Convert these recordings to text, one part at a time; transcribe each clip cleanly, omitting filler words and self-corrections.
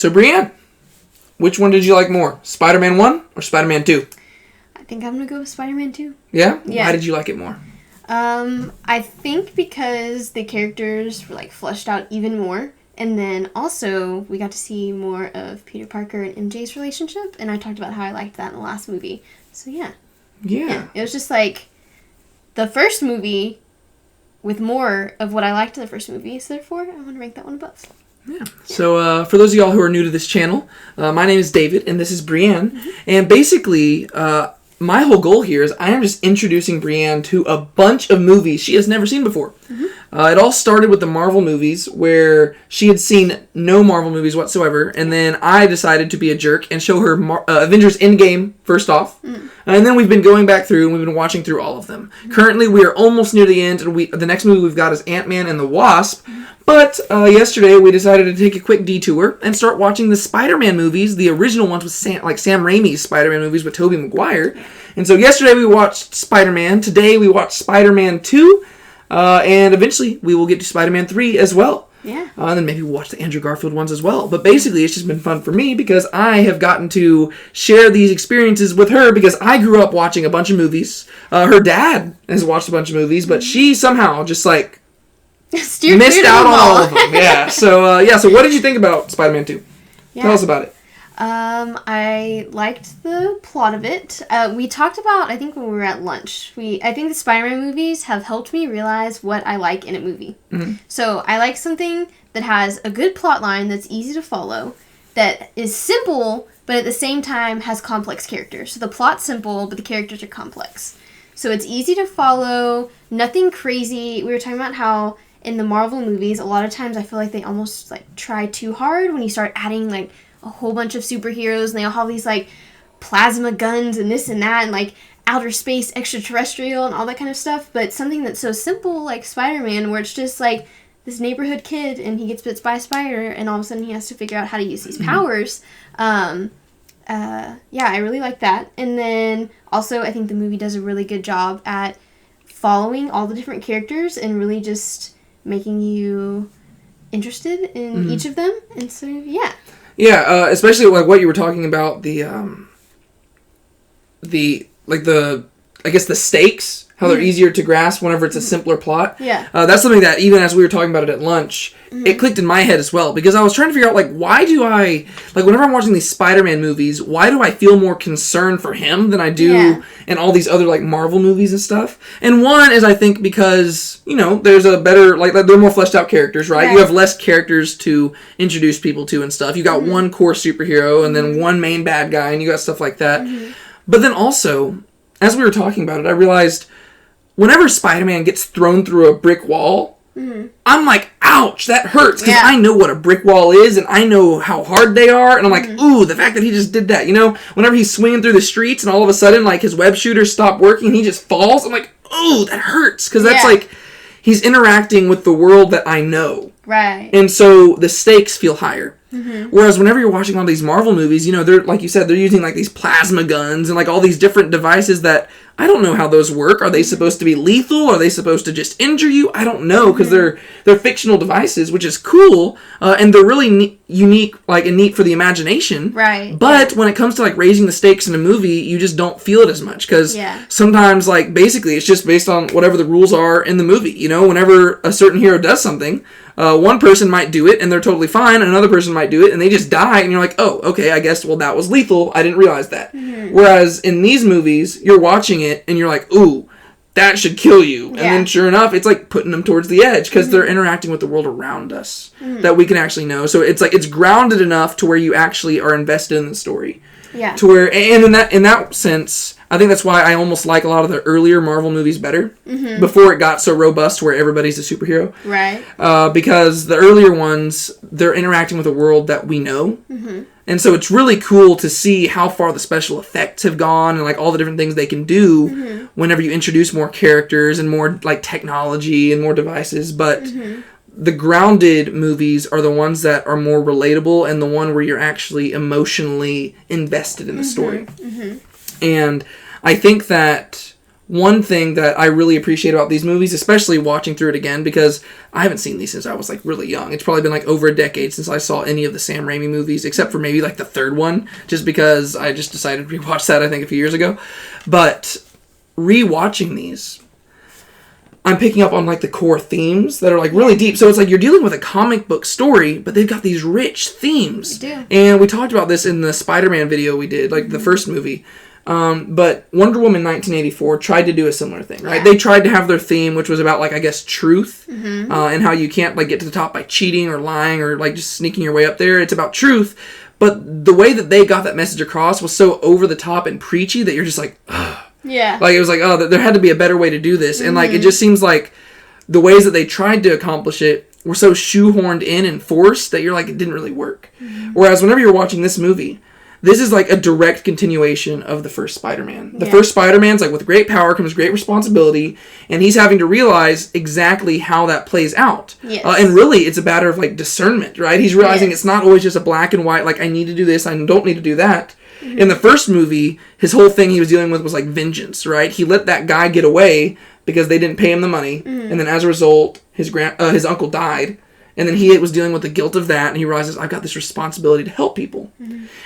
So, Brienne, which one did you like more? Spider-Man 1 or Spider-Man 2? I think I'm going to go with Spider-Man 2. Yeah? Yeah. Why did you like it more? I think because the characters were, fleshed out even more. And then also, we got to see more of Peter Parker and MJ's relationship. And I talked about how I liked that in the last movie. So, yeah. Yeah. It was just the first movie with more of what I liked in the first movie. So, therefore, I want to rank that one above. Yeah. So, for those of y'all who are new to this channel, my name is David, and this is Brienne. Mm-hmm. And basically, my whole goal here is I am just introducing Brienne to a bunch of movies she has never seen before. Mm-hmm. It all started with the Marvel movies, where she had seen no Marvel movies whatsoever, and then I decided to be a jerk and show her Avengers Endgame first off. Mm. And then we've been going back through, and we've been watching through all of them. Mm-hmm. Currently, we are almost near the end, and the next movie we've got is Ant-Man and the Wasp. Mm-hmm. But yesterday, we decided to take a quick detour and start watching the Spider-Man movies, the original ones with Sam Raimi's Spider-Man movies with Tobey Maguire. And so yesterday we watched Spider-Man. Today we watched Spider-Man 2. And eventually we will get to Spider-Man 3 as well. Yeah. And then maybe we'll watch the Andrew Garfield ones as well. But basically it's just been fun for me because I have gotten to share these experiences with her because I grew up watching a bunch of movies. Her dad has watched a bunch of movies, but she somehow just missed out on all of them. Yeah. So what did you think about Spider-Man 2? Yeah. Tell us about it. I liked the plot of it. We talked about, I think when we were at lunch, I think the Spider-Man movies have helped me realize what I like in a movie. Mm-hmm. So I like something that has a good plot line that's easy to follow, that is simple, but at the same time has complex characters. So the plot's simple, but the characters are complex. So it's easy to follow, nothing crazy. We were talking about how in the Marvel movies, a lot of times I feel like they almost try too hard when you start adding a whole bunch of superheroes, and they all have these plasma guns and this and that, and outer space extraterrestrial and all that kind of stuff. But something that's so simple like Spider-Man, where it's just this neighborhood kid and he gets bit by a spider and all of a sudden he has to figure out how to use these powers. I really like that. And then also I think the movie does a really good job at following all the different characters and really just making you interested in each of them. And so Yeah, especially what you were talking about, the stakes, how they're easier to grasp whenever it's a simpler plot. Yeah. That's something that even as we were talking about it at lunch, it clicked in my head as well, because I was trying to figure out why do I, whenever I'm watching these Spider-Man movies, why do I feel more concern for him than I do in all these other Marvel movies and stuff? And one is I think because, there's a better, they're more fleshed out characters, right? You have less characters to introduce people to and stuff. You got one core superhero and then one main bad guy, and you got stuff like that. But then also, as we were talking about it, I realized whenever Spider-Man gets thrown through a brick wall, I'm like, ouch, that hurts, because I know what a brick wall is, and I know how hard they are, and I'm like, ooh, the fact that he just did that, whenever he's swinging through the streets, and all of a sudden, his web shooters stop working, and he just falls, I'm like, ooh, that hurts, because that's he's interacting with the world that I know. Right. And so the stakes feel higher. Whereas whenever you're watching all these Marvel movies, they're, like you said, they're using these plasma guns and all these different devices that I don't know how those work. Are they supposed to be lethal? Are they supposed to just injure you? I don't know, because they're fictional devices, which is cool, and they're really unique, and neat for the imagination. Right. But when it comes to raising the stakes in a movie, you just don't feel it as much, because sometimes basically it's just based on whatever the rules are in the movie. Whenever a certain hero does something, one person might do it and they're totally fine, and another person might do it and they just die, and you're like, oh, okay, I guess, that was lethal. I didn't realize that. Whereas in these movies, you're watching it and you're like, ooh, that should kill you. And then sure enough, it's putting them towards the edge, because they're interacting with the world around us that we can actually know. So it's it's grounded enough to where you actually are invested in the story. Yeah. To where, and in that sense, I think that's why I almost like a lot of the earlier Marvel movies better, before it got so robust where everybody's a superhero. Right. Because the earlier ones, they're interacting with a world that we know. And so it's really cool to see how far the special effects have gone, and all the different things they can do whenever you introduce more characters and more technology and more devices. But the grounded movies are the ones that are more relatable, and the one where you're actually emotionally invested in the story. And I think that one thing that I really appreciate about these movies, especially watching through it again, because I haven't seen these since I was like really young. It's probably been like over a decade since I saw any of the Sam Raimi movies, except for maybe like the third one, just because I just decided to rewatch that I think a few years ago. But rewatching these, I'm picking up on like the core themes that are like really deep. So it's like you're dealing with a comic book story, but they've got these rich themes. They do. And we talked about this in the Spider-Man video we did, like the first movie. But Wonder Woman 1984 tried to do a similar thing, right? Yeah. They tried to have their theme, which was about, like, I guess, truth, and how you can't, like, get to the top by cheating or lying or, like, just sneaking your way up there. It's about truth, but the way that they got that message across was so over the top and preachy that you're just like, ugh. Yeah. Like, it was like, oh, there had to be a better way to do this. And, like, it just seems like the ways that they tried to accomplish it were so shoehorned in and forced that you're like, it didn't really work. Whereas whenever you're watching this movie, this is like a direct continuation of the first Spider-Man. The first Spider-Man's like, with great power comes great responsibility, and he's having to realize exactly how that plays out. Yes. And really, it's a matter of like discernment, right? He's realizing it's not always just a black and white, like, I need to do this, I don't need to do that. In the first movie, his whole thing he was dealing with was like vengeance, right? He let that guy get away because they didn't pay him the money, and then as a result, his uncle died. And then he was dealing with the guilt of that, and he realizes, I've got this responsibility to help people.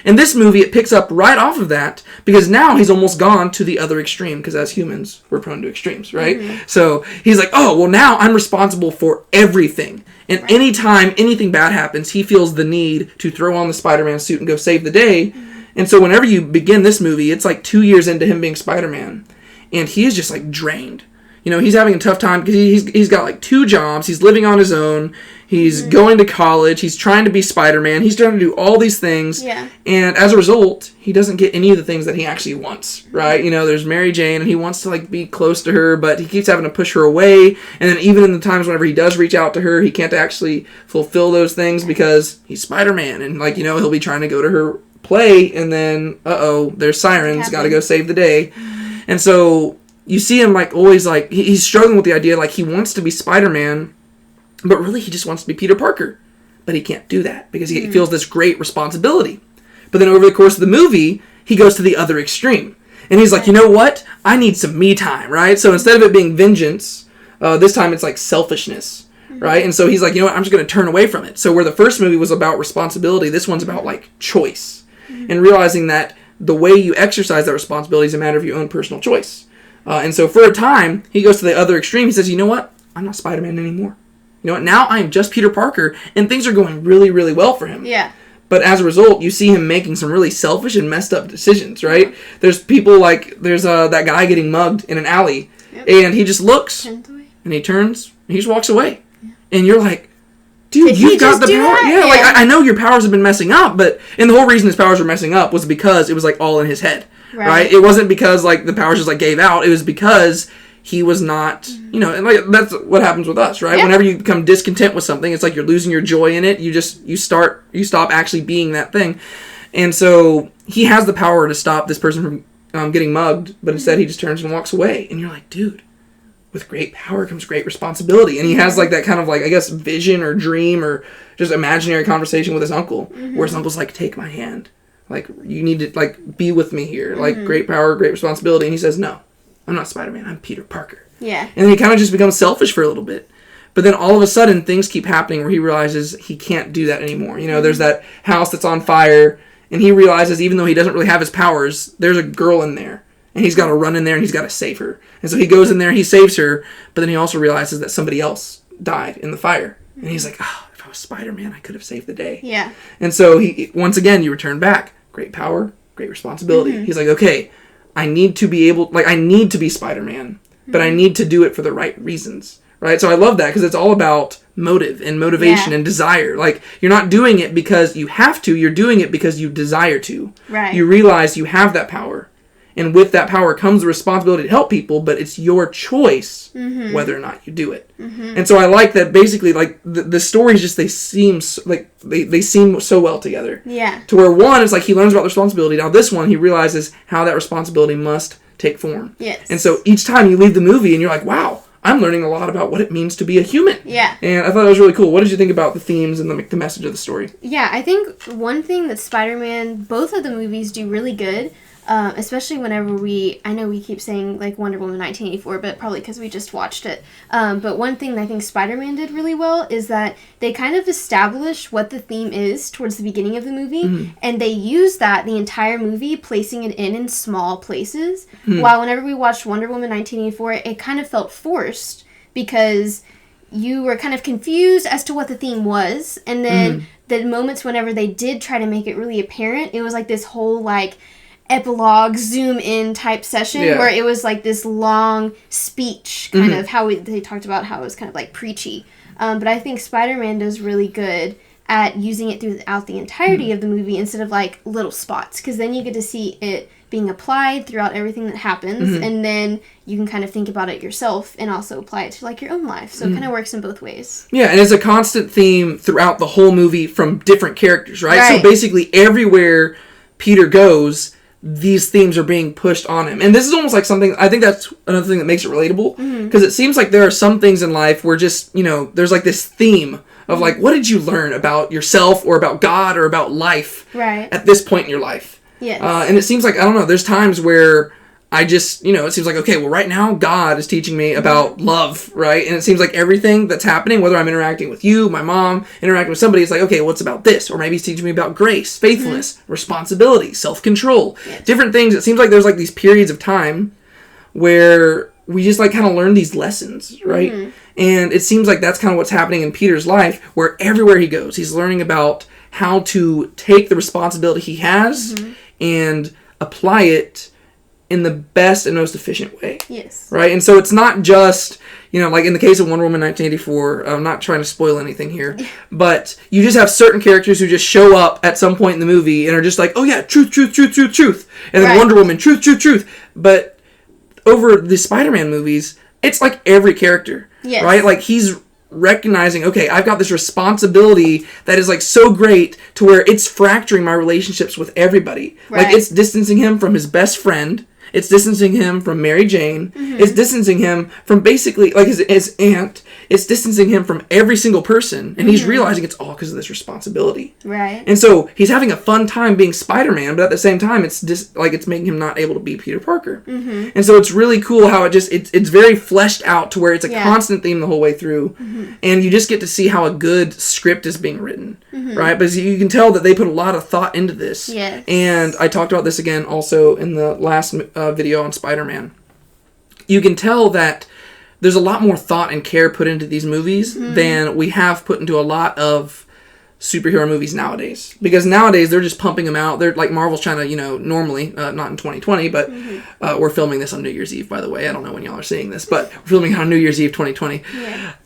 In this movie, it picks up right off of that, because now he's almost gone to the other extreme, because as humans, we're prone to extremes, right? So he's like, oh, well, now I'm responsible for everything. And anytime anything bad happens, he feels the need to throw on the Spider-Man suit and go save the day. And so whenever you begin this movie, it's like 2 years into him being Spider-Man, and he is just like drained. You know, he's having a tough time because he's got like 2 jobs. He's living on his own. He's going to college. He's trying to be Spider-Man. He's trying to do all these things. Yeah. And as a result, he doesn't get any of the things that he actually wants, right? You know, there's Mary Jane, and he wants to like be close to her, but he keeps having to push her away. And then even in the times whenever he does reach out to her, he can't actually fulfill those things because he's Spider-Man. And like, you know, he'll be trying to go to her play, and then, there's sirens. Got to go save the day. And so you see him like always like he's struggling with the idea like he wants to be Spider-Man, but really he just wants to be Peter Parker. But he can't do that because he feels this great responsibility. But then over the course of the movie, he goes to the other extreme. And he's like, you know what? I need some me time, right? So instead of it being vengeance, this time it's like selfishness, right? And so he's like, you know what? I'm just going to turn away from it. So where the first movie was about responsibility, this one's about like choice. And realizing that the way you exercise that responsibility is a matter of your own personal choice. And so for a time, he goes to the other extreme. He says, you know what? I'm not Spider-Man anymore. You know what? Now I'm just Peter Parker, and things are going really, really well for him. Yeah. But as a result, you see him making some really selfish and messed up decisions, right? There's people like, there's that guy getting mugged in an alley, and he just looks, and he turns, and he just walks away. Yeah. And you're like, dude, you've got the power. Yeah, like, I know your powers have been messing up, and the whole reason his powers were messing up was because it was like all in his head. Right? It wasn't because like the powers just like gave out. It was because he was not, you know, and like that's what happens with us, right? Yeah. Whenever you become discontent with something, it's like you're losing your joy in it. You stop actually being that thing. And so he has the power to stop this person from getting mugged, but instead he just turns and walks away. And you're like, dude, with great power comes great responsibility. And he has like that kind of like, I guess, vision or dream or just imaginary conversation with his uncle, where his uncle's like, take my hand. Like, you need to, like, be with me here. Like, great power, great responsibility. And he says, no, I'm not Spider-Man. I'm Peter Parker. Yeah. And then he kind of just becomes selfish for a little bit. But then all of a sudden, things keep happening where he realizes he can't do that anymore. You know, there's that house that's on fire. And he realizes, even though he doesn't really have his powers, there's a girl in there. And he's got to run in there and he's got to save her. And so he goes in there, he saves her. But then he also realizes that somebody else died in the fire. And he's like, if I was Spider-Man, I could have saved the day. Yeah. And so he once again, you return back. Great power, great responsibility. He's like, okay, I need to be Spider-Man, but I need to do it for the right reasons, right? So I love that because it's all about motive and motivation and desire. Like, you're not doing it because you have to, you're doing it because you desire to. Right. You realize you have that power. And with that power comes the responsibility to help people, but it's your choice whether or not you do it. And so I like that basically, like, the stories just, they seem so well together. Yeah. To where one, it's like he learns about the responsibility. Now this one, he realizes how that responsibility must take form. Yes. And so each time you leave the movie and you're like, wow, I'm learning a lot about what it means to be a human. Yeah. And I thought that was really cool. What did you think about the themes and the message of the story? Yeah, I think one thing that Spider-Man, both of the movies do really good, especially whenever I know we keep saying, like, Wonder Woman 1984, but probably because we just watched it. But one thing that I think Spider-Man did really well is that they kind of establish what the theme is towards the beginning of the movie, and they use that the entire movie, placing it in small places. While whenever we watched Wonder Woman 1984, it kind of felt forced because you were kind of confused as to what the theme was, and then the moments whenever they did try to make it really apparent, it was like this whole, like, epilogue zoom in type session where it was like this long speech kind of how they talked about how it was kind of like preachy, but I think Spider-Man does really good at using it throughout the entirety of the movie instead of like little spots, because then you get to see it being applied throughout everything that happens, and then you can kind of think about it yourself and also apply it to like your own life, so it kind of works in both ways. Yeah, and it's a constant theme throughout the whole movie from different characters, right? So basically everywhere Peter goes, these themes are being pushed on him. And this is almost like something, I think that's another thing that makes it relatable, because it seems like there are some things in life where just, there's like this theme of like, what did you learn about yourself or about God or about life at this point in your life? Yes. And it seems like, I don't know, there's times where I just, it seems like, okay, well, right now, God is teaching me about love, right? And it seems like everything that's happening, whether I'm interacting with you, my mom, interacting with somebody, it's like, okay, what's about this? Or maybe he's teaching me about grace, faithfulness, responsibility, self-control, different things. It seems like there's like these periods of time where we just like kind of learn these lessons, right? And it seems like that's kind of what's happening in Peter's life, where everywhere he goes, he's learning about how to take the responsibility he has and apply it in the best and most efficient way. Yes. Right? And so it's not just, like in the case of Wonder Woman 1984, I'm not trying to spoil anything here, but you just have certain characters who just show up at some point in the movie and are just like, oh yeah, truth, truth, truth, truth, truth. And then Wonder Woman, truth, truth, truth. But over the Spider-Man movies, it's like every character. Yes. Right? Like he's recognizing, okay, I've got this responsibility that is like so great to where it's fracturing my relationships with everybody. Like it's distancing him from his best friend. It's distancing him from Mary Jane. It's distancing him from basically, like, his aunt. It's distancing him from every single person. And he's realizing it's all because of this responsibility. Right. And so he's having a fun time being Spider-Man, but at the same time, it's just like it's making him not able to be Peter Parker. And so it's really cool how it's very fleshed out to where it's a constant theme the whole way through. And you just get to see how a good script is being written. Right? Because you can tell that they put a lot of thought into this. Yes. And I talked about this again also in the last video on Spider-Man. You can tell that there's a lot more thought and care put into these movies than we have put into a lot of superhero movies nowadays. Because nowadays they're just pumping them out. They're like Marvel's trying to, normally, not in 2020, but we're filming this on New Year's Eve, by the way. I don't know when y'all are seeing this, but we're filming on New Year's Eve 2020.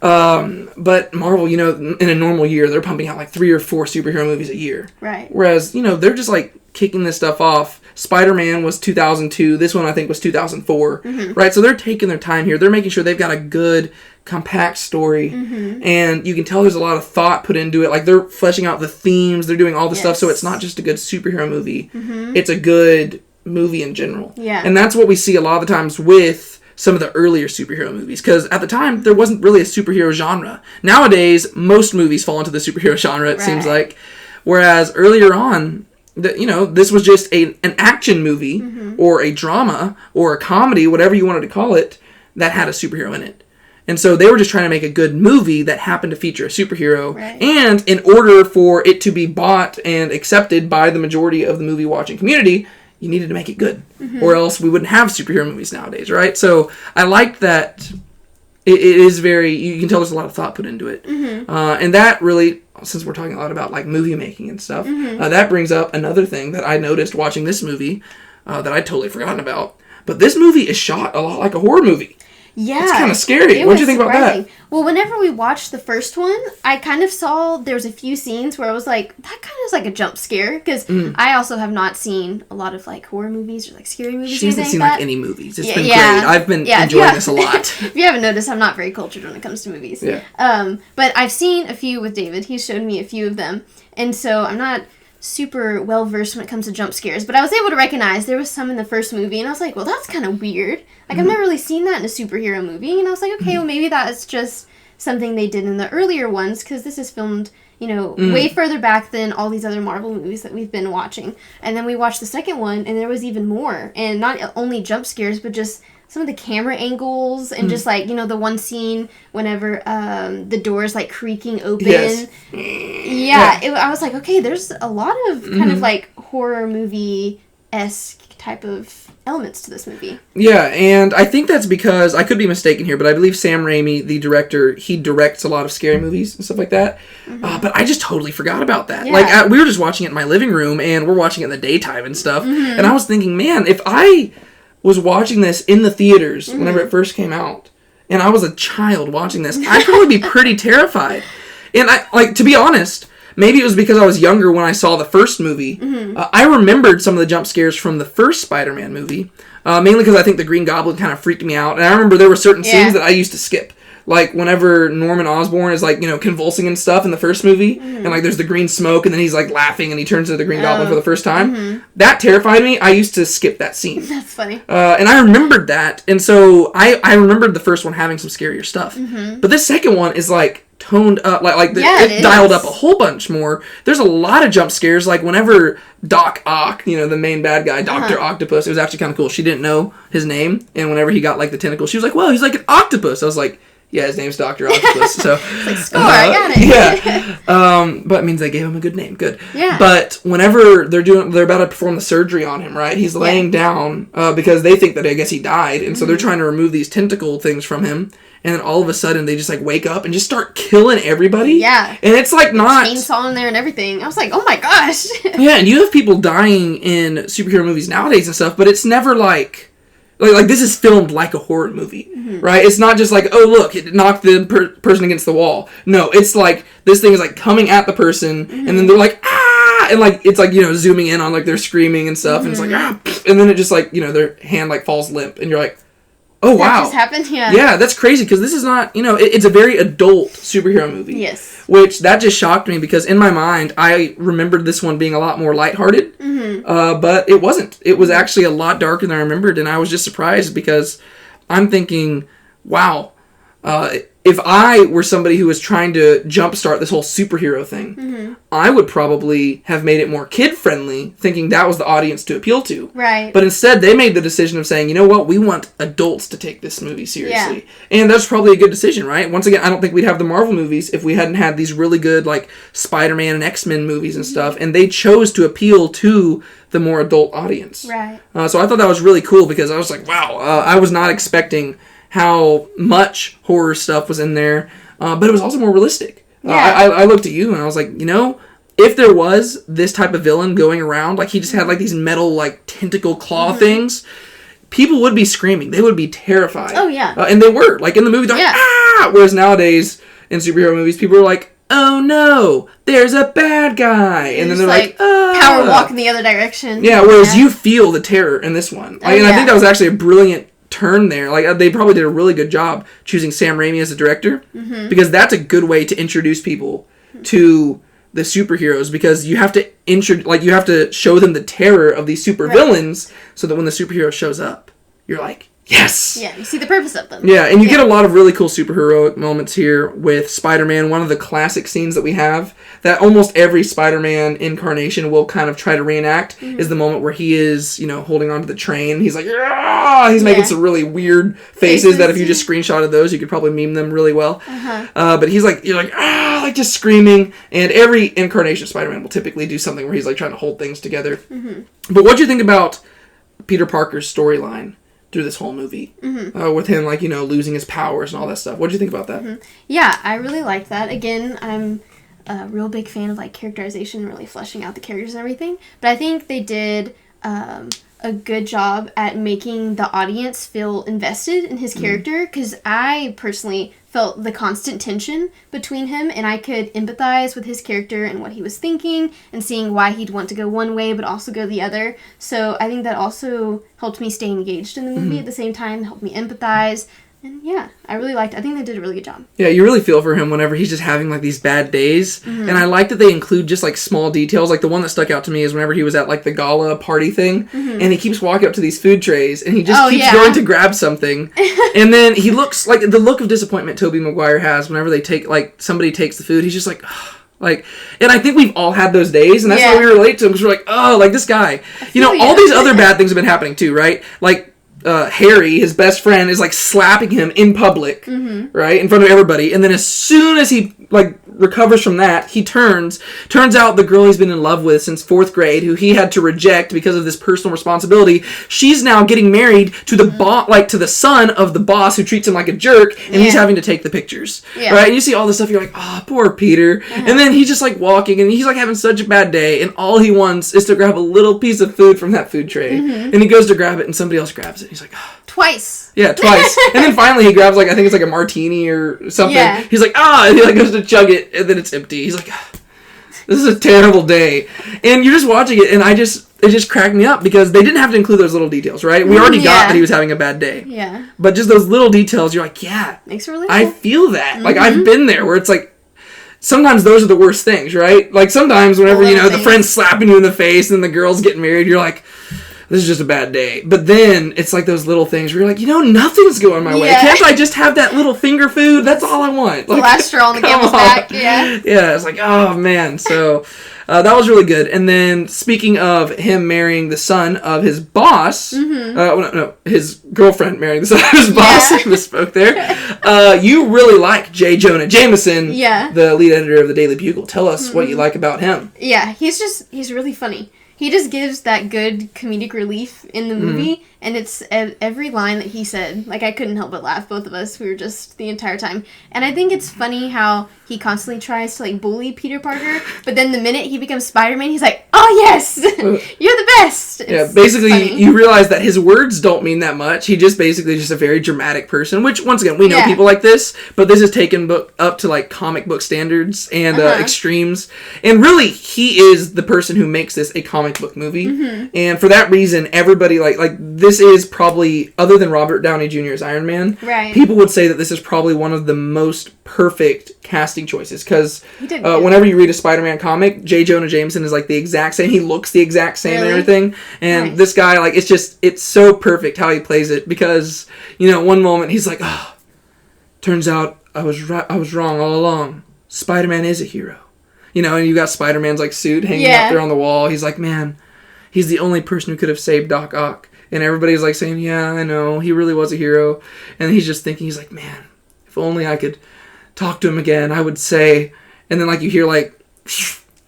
But Marvel, in a normal year, they're pumping out like 3 or 4 superhero movies a year. Right. Whereas, they're just like kicking this stuff off. Spider-Man was 2002. This one I think was 2004. Right? So they're taking their time here. They're making sure they've got a good, compact story. And you can tell there's a lot of thought put into it. Like they're fleshing out the themes. They're doing all the stuff. So it's not just a good superhero movie. It's a good movie in general. Yeah. And that's what we see a lot of the times with some of the earlier superhero movies. Because at the time, there wasn't really a superhero genre. Nowadays, most movies fall into the superhero genre, it seems like. Whereas earlier on, this was just an action movie or a drama or a comedy, whatever you wanted to call it, that had a superhero in it. And so they were just trying to make a good movie that happened to feature a superhero. Right. And in order for it to be bought and accepted by the majority of the movie watching community, you needed to make it good. Or else we wouldn't have superhero movies nowadays, right? So I liked that it is very, you can tell there's a lot of thought put into it. And that really, since we're talking a lot about like movie making and stuff, that brings up another thing that I noticed watching this movie that I'd totally forgotten about. But this movie is shot a lot like a horror movie. Yeah. It's kind of scary. What did you think about that? Well, whenever we watched the first one, I kind of saw there was a few scenes where I was like, that kind of is like a jump scare. Because I also have not seen a lot of like horror movies or like scary movies. She hasn't seen like any movies. It's been great. I've been enjoying this a lot. If you haven't noticed, I'm not very cultured when it comes to movies. Yeah. But I've seen a few with David. He's showed me a few of them. And so I'm not super well versed when it comes to jump scares, but I was able to recognize there was some in the first movie, and I was like, well, that's kind of weird. Like, I've never really seen that in a superhero movie, and I was like, okay, well, maybe that's just something they did in the earlier ones, because this is filmed way further back than all these other Marvel movies that we've been watching. And then we watched the second one, and there was even more. And not only jump scares, but just some of the camera angles and just like, the one scene whenever the door's like creaking open. Yes. I was like, okay, there's a lot of kind of like horror movie-esque type of elements to this movie. Yeah, and I think that's because, I could be mistaken here, but I believe Sam Raimi, the director, he directs a lot of scary movies and stuff like that. But I just totally forgot about that. Yeah. We were just watching it in my living room, and we're watching it in the daytime and stuff, and I was thinking, man, if I was watching this in the theaters whenever it first came out, and I was a child watching this, I'd probably be pretty terrified. And to be honest, maybe it was because I was younger when I saw the first movie. I remembered some of the jump scares from the first Spider-Man movie, mainly because I think the Green Goblin kind of freaked me out. And I remember there were certain scenes that I used to skip. Like, whenever Norman Osborn is, like, convulsing and stuff in the first movie, and, like, there's the green smoke, and then he's, like, laughing, and he turns into the Green Goblin for the first time. That terrified me. I used to skip that scene. That's funny. And I remembered that, and so I remembered the first one having some scarier stuff. But this second one is, like, toned up, it dialed up a whole bunch more. There's a lot of jump scares, like whenever Doc Ock, the main bad guy, Dr. Octopus, it was actually kind of cool. She didn't know his name, and whenever he got, like, the tentacle, she was like, whoa, he's like an octopus. I was like, yeah, his name's Dr. Octopus, so... like, score, I got it. Yeah. But it means they gave him a good name. Good. Yeah. But whenever they're about to perform the surgery on him, right? He's laying down because they think that, I guess, he died, and so they're trying to remove these tentacle things from him, and then all of a sudden they just, like, wake up and just start killing everybody. Yeah. And it's, like, not... chainsaw in there and everything. I was like, oh my gosh. Yeah, and you have people dying in superhero movies nowadays and stuff, but it's never, like this is filmed like a horror movie, right? It's not just like, oh, look, it knocked the person against the wall. No, it's like, this thing is, like, coming at the person, and then they're like, ah! And, like, it's, like, zooming in on, like, they're screaming and stuff, and it's like, ah! And then it just, like, their hand, like, falls limp, and you're like, oh, wow. That just happened? Yeah. Yeah, that's crazy, because this is not, it's a very adult superhero movie. Yes. Which, that just shocked me, because in my mind, I remembered this one being a lot more lighthearted. But it wasn't. It was actually a lot darker than I remembered, and I was just surprised, because I'm thinking, wow, if I were somebody who was trying to jumpstart this whole superhero thing, I would probably have made it more kid-friendly, thinking that was the audience to appeal to. Right. But instead, they made the decision of saying, you know what, we want adults to take this movie seriously. Yeah. And that's probably a good decision, right? Once again, I don't think we'd have the Marvel movies if we hadn't had these really good, like, Spider-Man and X-Men movies and stuff, and they chose to appeal to the more adult audience. Right. So I thought that was really cool, because I was like, wow, I was not expecting how much horror stuff was in there, but it was also more realistic. Yeah. I looked at you and I was like, if there was this type of villain going around, like he just had like these metal like tentacle claw things, people would be screaming. They would be terrified. Oh yeah. And they were, like in the movie, they're like, ah! Whereas nowadays in superhero movies, people are like, oh no, there's a bad guy, and then they're like ah! Power walk in the other direction. Yeah, whereas you feel the terror in this one. Like, and I think that was actually a brilliant turn there. Like, they probably did a really good job choosing Sam Raimi as a director, because that's a good way to introduce people to the superheroes, because you have to you have to show them the terror of these super villains, so that when the superhero shows up, you're like, yes! Yeah, you see the purpose of them. Yeah, and you get a lot of really cool superheroic moments here with Spider-Man. One of the classic scenes that we have, that almost every Spider-Man incarnation will kind of try to reenact, is the moment where he is, holding onto the train. He's like, ah! He's making some really weird faces that if you just screenshotted those, you could probably meme them really well. But he's like, you're like, ah! Like just screaming. And every incarnation of Spider-Man will typically do something where he's like trying to hold things together. But what do you think about Peter Parker's storyline through this whole movie, with him, like, losing his powers and all that stuff? What did you think about that? Yeah, I really liked that. Again, I'm a real big fan of, like, characterization, really fleshing out the characters and everything. But I think they did a good job at making the audience feel invested in his character, because I personally felt the constant tension between him, and I could empathize with his character and what he was thinking, and seeing why he'd want to go one way but also go the other. So I think that also helped me stay engaged in the movie at the same time, helped me empathize. And yeah, I think they did a really good job. Yeah, you really feel for him whenever he's just having like these bad days. And I like that they include just like small details. Like the one that stuck out to me is whenever he was at like the gala party thing, and he keeps walking up to these food trays, and he just keeps going to grab something. And then he looks like the look of disappointment Tobey Maguire has whenever they take, like, somebody takes the food. He's just like, Like, and I think we've all had those days, and that's why we relate to him, because we're like, oh, like this guy. You know, all these other bad things have been happening too, right? Like, Harry, his best friend, is like slapping him in public, right, in front of everybody, and then as soon as he like recovers from that, he turns out the girl he's been in love with since 4th grade, who he had to reject because of this personal responsibility, she's now getting married to the to the son of the boss who treats him like a jerk, and he's having to take the pictures, right? And you see all this stuff, you're like, oh, poor Peter. And then he's just like walking, and he's like having such a bad day, and all he wants is to grab a little piece of food from that food tray, and he goes to grab it, and somebody else grabs it. He's like, oh. Twice. Yeah, twice. And then finally he grabs, like, I think it's like a martini or something. Yeah. He's like, and he like goes to chug it, and then it's empty. He's like, this is a terrible day. And you're just watching it, and it just cracked me up, because they didn't have to include those little details, right? We already got that he was having a bad day. Yeah. But just those little details, you're like, makes it really I feel that. Like, I've been there, where it's like, sometimes those are the worst things, right? Like, sometimes whenever, the friend's slapping you in the face, and the girl's getting married, you're like, this is just a bad day. But then it's like those little things where you're like, nothing's going my way. Can't I just have that little finger food? That's all I want. Like, last straw on the camel's back. Yeah. Yeah, it's like, oh man. So that was really good. And then speaking of him marrying the son of his boss, his girlfriend marrying the son of his boss. I misspoke there. You really like J. Jonah Jameson, the lead editor of the Daily Bugle. Tell us what you like about him. Yeah, he's really funny. He just gives that good comedic relief in the movie, and it's every line that he said. Like, I couldn't help but laugh. Both of us, we were just the entire time. And I think it's funny how he constantly tries to, like, bully Peter Parker, but then the minute he becomes Spider-Man, he's like, oh, yes! You're the best! Basically, you realize that his words don't mean that much. He just basically is just a very dramatic person, which, once again, we know people like this, but this is taken up to, like, comic book standards and extremes. And really, he is the person who makes this a comic book movie. And for that reason, everybody, like this is probably, other than Robert Downey Jr. as Iron Man, people would say that this is probably one of the most perfect casting choices, because whenever you read a Spider-Man comic, J. Jonah Jameson is like the exact same. He looks the exact same and everything, and this guy, like, it's so perfect how he plays it, because one moment he's like, turns out I was wrong all along. Spider-Man is a hero. And you got Spider-Man's like suit hanging up there on the wall. He's like, man, he's the only person who could have saved Doc Ock. And everybody's like saying, yeah, I know, he really was a hero. And he's just thinking, he's like, man, if only I could talk to him again, I would say. And then like you hear like,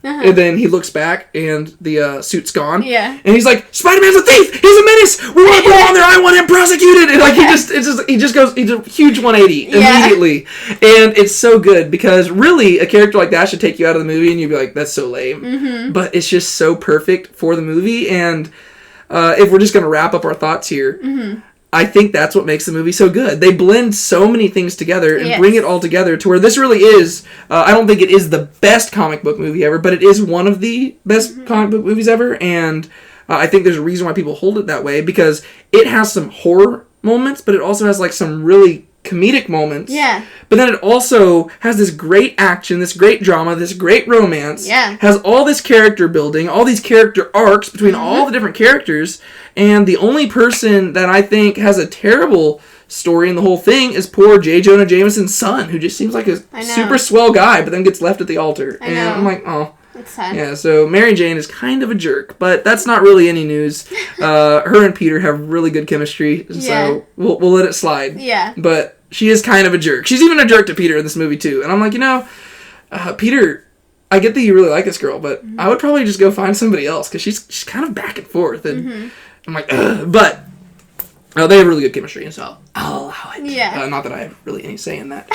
and then he looks back and the suit's gone. Yeah. And he's like, Spider-Man's a thief! He's a menace! We want to put him on there! I want him prosecuted! And like he just goes, he's a huge 180 immediately. And it's so good, because really a character like that should take you out of the movie and you'd be like, that's so lame. But it's just so perfect for the movie. And if we're just going to wrap up our thoughts here, I think that's what makes the movie so good. They blend so many things together and bring it all together to where this really is, I don't think it is the best comic book movie ever, but it is one of the best comic book movies ever, and I think there's a reason why people hold it that way, because it has some horror moments, but it also has like some really comedic moments. Yeah. But then it also has this great action, this great drama, this great romance. Yeah. Has all this character building, all these character arcs between all the different characters. And the only person that I think has a terrible story in the whole thing is poor J. Jonah Jameson's son, who just seems like a super swell guy, but then gets left at the altar. And I'm like, oh. That's sad. Yeah, so Mary Jane is kind of a jerk, but that's not really any news. Her and Peter have really good chemistry, so we'll let it slide. Yeah. But she is kind of a jerk. She's even a jerk to Peter in this movie, too. And I'm like, Peter, I get that you really like this girl, but I would probably just go find somebody else, because she's kind of back and forth. And I'm like, but they have really good chemistry, and so I'll allow it. Yeah. Not that I have really any say in that.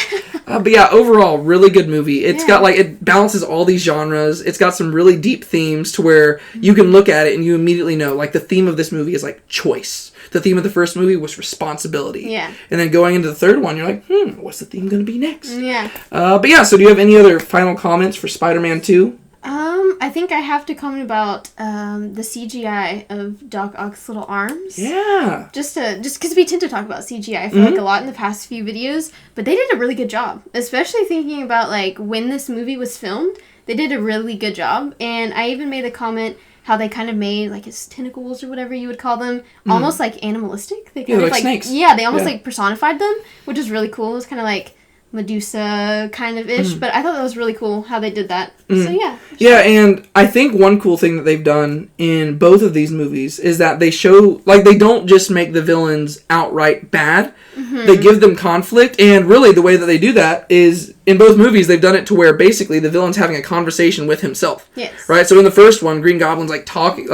But yeah, overall, really good movie. It's got, like, it balances all these genres. It's got some really deep themes to where you can look at it and you immediately know, like, the theme of this movie is, like, choice. The theme of the first movie was responsibility. Yeah. And then going into the third one, you're like, what's the theme going to be next? Yeah. But yeah, so do you have any other final comments for Spider-Man 2? I think I have to comment about the CGI of Doc Ock's little arms. Yeah. Just because we tend to talk about CGI, I feel like a lot in the past few videos, but they did a really good job. Especially thinking about like when this movie was filmed, they did a really good job. And I even made a comment how they kind of made like his tentacles or whatever you would call them almost like animalistic. They kind of like snakes. Yeah, they almost like personified them, which is really cool. It was kind of like Medusa kind of ish, but I thought that was really cool how they did that. So yeah. Yeah, and I think one cool thing that they've done in both of these movies is that they show, like, they don't just make the villains outright bad. They give them conflict, and really the way that they do that is, in both movies, they've done it to where basically the villain's having a conversation with himself. Yes. Right? So in the first one, Green Goblin's like talking,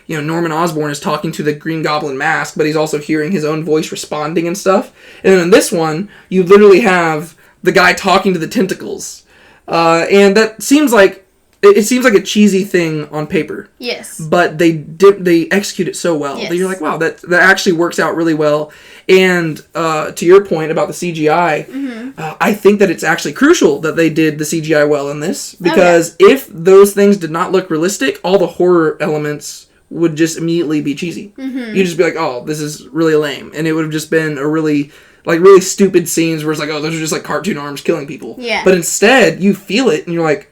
Norman Osborn is talking to the Green Goblin mask, but he's also hearing his own voice responding and stuff. And then in this one, you literally have the guy talking to the tentacles. And that seems like, it seems like a cheesy thing on paper. Yes. But they execute it so well. Yes. That you're like, wow, that actually works out really well. And to your point about the CGI, I think that it's actually crucial that they did the CGI well in this. Because if those things did not look realistic, all the horror elements would just immediately be cheesy. You'd just be like, oh, this is really lame. And it would have just been a really stupid scenes where it's like, oh, those are just like cartoon arms killing people. Yeah. But instead, you feel it and you're like,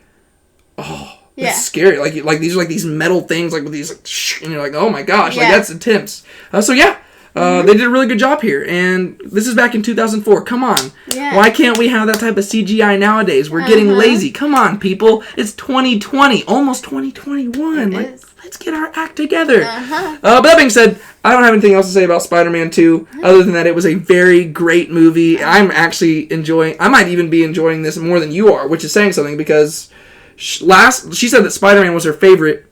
oh, that's scary. Like these are like these metal things, like with these, like, and you're like, oh my gosh, like that's intense. They did a really good job here. And this is back in 2004. Come on. Yeah. Why can't we have that type of CGI nowadays? We're getting lazy. Come on, people. It's 2020, almost 2021. Let's get our act together. But that being said, I don't have anything else to say about Spider-Man 2, other than that it was a very great movie. I'm actually I might even be enjoying this more than you are, which is saying something, because she said that Spider-Man was her favorite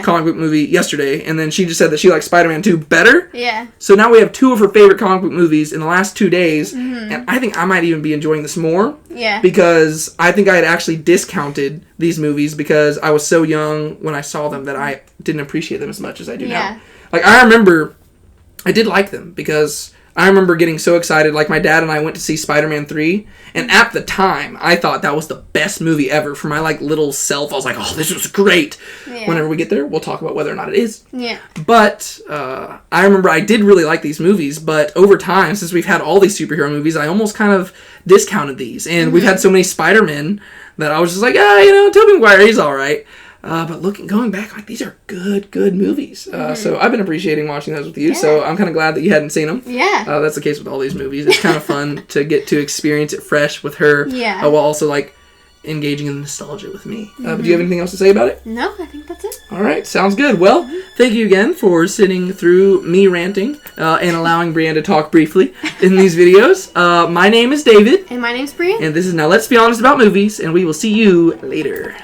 comic book movie yesterday, and then she just said that she likes Spider-Man 2 better. Yeah. So now we have two of her favorite comic book movies in the last 2 days, and I think I might even be enjoying this more. Yeah. Because I think I had actually discounted these movies because I was so young when I saw them that I didn't appreciate them as much as I do now. Like, I remember I did like them because I remember getting so excited. Like, my dad and I went to see Spider-Man 3, and at the time, I thought that was the best movie ever. For my, like, little self, I was like, oh, this was great. Yeah. Whenever we get there, we'll talk about whether or not it is. Yeah. But I remember I did really like these movies, but over time, since we've had all these superhero movies, I almost kind of discounted these. And we've had so many Spider-Men that I was just like, Tobey Maguire, he's all right. But going back, like, these are good movies. So I've been appreciating watching those with you. Yeah. So I'm kind of glad that you hadn't seen them. Yeah. That's the case with all these movies. It's kind of fun to get to experience it fresh with her. Yeah. While also, like, engaging in nostalgia with me. But do you have anything else to say about it? No, I think that's it. All right. Sounds good. Well, thank you again for sitting through me ranting and allowing Brienne to talk briefly in these videos. My name is David. And my name's Brienne. And this is Now Let's Be Honest About Movies. And we will see you later.